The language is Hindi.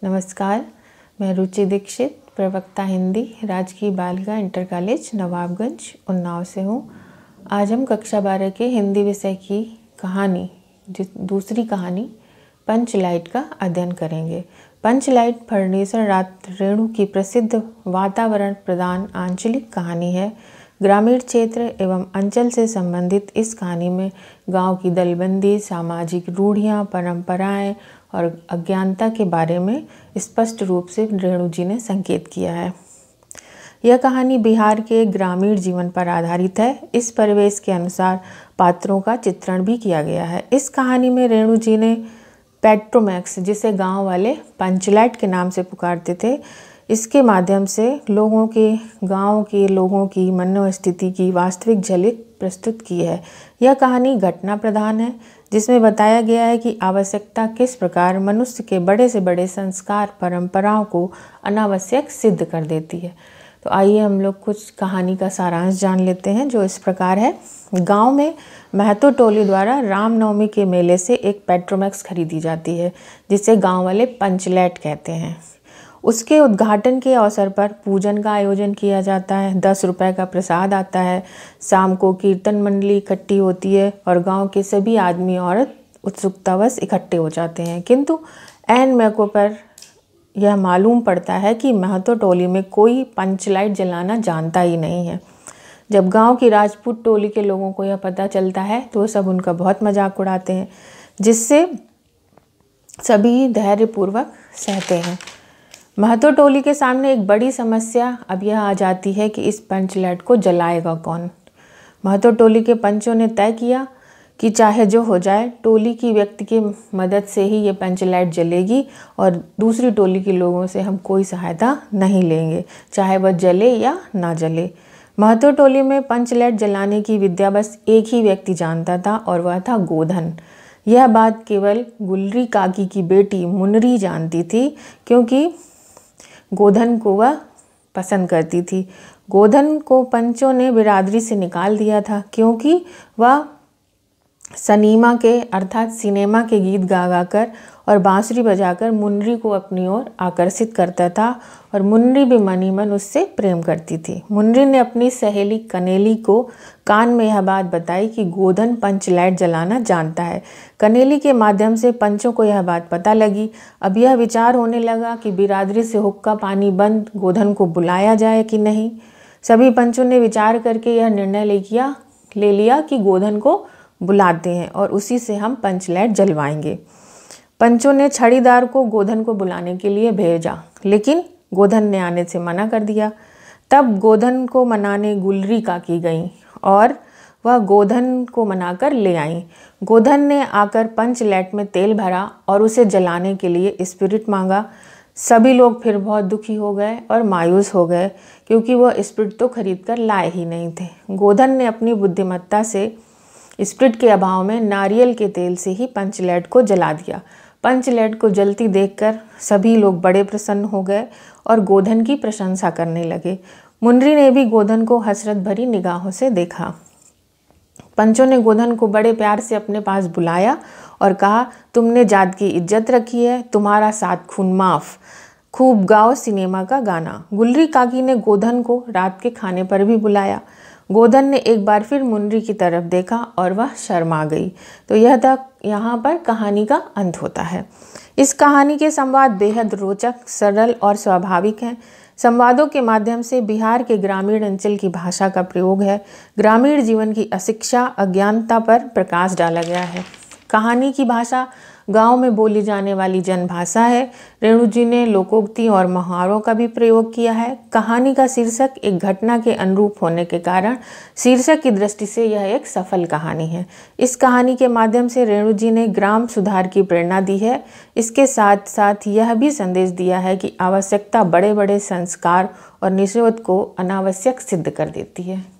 नमस्कार, मैं रुचि दीक्षित, प्रवक्ता हिंदी, राजकीय बालिका इंटर कॉलेज नवाबगंज, उन्नाव से हूँ। आज हम कक्षा 12 के हिंदी विषय की कहानी, दूसरी कहानी पंचलाइट का अध्ययन करेंगे। पंचलाइट फर्नीचर रात रेणु की प्रसिद्ध वातावरण प्रदान आंचलिक कहानी है। ग्रामीण क्षेत्र एवं अंचल से संबंधित इस कहानी में गांव की दलबंदी, सामाजिक रूढ़ियाँ, परंपराएं और अज्ञानता के बारे में स्पष्ट रूप से रेणु जी ने संकेत किया है। यह कहानी बिहार के ग्रामीण जीवन पर आधारित है। इस परिवेश के अनुसार पात्रों का चित्रण भी किया गया है। इस कहानी में रेणु जी ने पेट्रोमैक्स, जिसे गांव वाले पंचलाइट के नाम से पुकारते थे, इसके माध्यम से गांव के लोगों की मनोस्थिति की वास्तविक झलक प्रस्तुत की है। यह कहानी घटना प्रधान है, जिसमें बताया गया है कि आवश्यकता किस प्रकार मनुष्य के बड़े से बड़े संस्कार परंपराओं को अनावश्यक सिद्ध कर देती है। तो आइए हम लोग कुछ कहानी का सारांश जान लेते हैं, जो इस प्रकार है। गांव में महतो टोली द्वारा रामनवमी के मेले से एक पेट्रोमैक्स खरीदी जाती है, जिसे गांव वाले पंचलाइट कहते हैं। उसके उद्घाटन के अवसर पर पूजन का आयोजन किया जाता है। 10 रुपये का प्रसाद आता है। शाम को कीर्तन मंडली इकट्ठी होती है और गांव के सभी आदमी औरत उत्सुकतावश इकट्ठे हो जाते हैं। किंतु ऐन मौके पर यह मालूम पड़ता है कि महतो टोली में कोई पंचलाइट जलाना जानता ही नहीं है। जब गांव की राजपूत टोली के लोगों को यह पता चलता है तो सब उनका बहुत मजाक उड़ाते हैं, जिससे सभी धैर्यपूर्वक सहते हैं। महतो टोली के सामने एक बड़ी समस्या अब यह आ जाती है कि इस पंचलाइट को जलाएगा कौन। महतो टोली के पंचों ने तय किया कि चाहे जो हो जाए, टोली की व्यक्ति की मदद से ही ये पंचलाइट जलेगी और दूसरी टोली के लोगों से हम कोई सहायता नहीं लेंगे, चाहे वह जले या ना जले। महतो टोली में पंचलाइट जलाने की विद्या बस एक ही व्यक्ति जानता था और वह था गोधन। यह बात केवल गुलरी काकी की बेटी मुनरी जानती थी, क्योंकि गोधन को वह पसंद करती थी। गोधन को पंचों ने बिरादरी से निकाल दिया था, क्योंकि वह सिनेमा के गीत गा कर और बांसुरी बजाकर मुनरी को अपनी ओर आकर्षित करता था और मुनरी भी मनी मन उससे प्रेम करती थी। मुनरी ने अपनी सहेली कनेली को कान में यह बात बताई कि गोधन पंचलाइट जलाना जानता है। कनेली के माध्यम से पंचों को यह बात पता लगी। अब यह विचार होने लगा कि बिरादरी से हुक्का पानी बंद गोधन को बुलाया जाए कि नहीं। सभी पंचों ने विचार करके यह निर्णय ले लिया कि गोधन को बुलाते हैं और उसी से हम पंचलाइट जलवाएंगे। पंचों ने छड़ीदार को गोधन को बुलाने के लिए भेजा, लेकिन गोधन ने आने से मना कर दिया। तब गोधन को मनाने गुलरी काकी गई और वह गोधन को मनाकर ले आई। गोधन ने आकर पंचलाइट में तेल भरा और उसे जलाने के लिए स्पिरिट मांगा। सभी लोग फिर बहुत दुखी हो गए और मायूस हो गए, क्योंकि वह स्पिरिट तो खरीद कर लाए ही नहीं थे। गोधन ने अपनी बुद्धिमत्ता से स्पिरिट के अभाव में नारियल के तेल से ही पंचलाइट को जला दिया। पंचलाइट को जलती देखकर सभी लोग बड़े प्रसन्न हो गए और गोधन की प्रशंसा करने लगे। मुनरी ने भी गोधन को हसरत भरी निगाहों से देखा। पंचों ने गोधन को बड़े प्यार से अपने पास बुलाया और कहा, तुमने जात की इज्जत रखी है, तुम्हारा 7 खून माफ, खूब गाओ सिनेमा का गाना। गुलरी काकी ने गोधन को रात के खाने पर भी बुलाया। गोधन ने एक बार फिर मुनरी की तरफ देखा और वह शर्मा गई। तो यहाँ पर कहानी का अंत होता है। इस कहानी के संवाद बेहद रोचक, सरल और स्वाभाविक हैं। संवादों के माध्यम से बिहार के ग्रामीण अंचल की भाषा का प्रयोग है। ग्रामीण जीवन की अशिक्षा, अज्ञानता पर प्रकाश डाला गया है। कहानी की भाषा गांव में बोली जाने वाली जनभाषा है। रेणु जी ने लोकोक्ति और मुहावरों का भी प्रयोग किया है। कहानी का शीर्षक एक घटना के अनुरूप होने के कारण शीर्षक की दृष्टि से यह एक सफल कहानी है। इस कहानी के माध्यम से रेणु जी ने ग्राम सुधार की प्रेरणा दी है। इसके साथ साथ यह भी संदेश दिया है कि आवश्यकता बड़े बड़े संस्कार और निषेध को अनावश्यक सिद्ध कर देती है।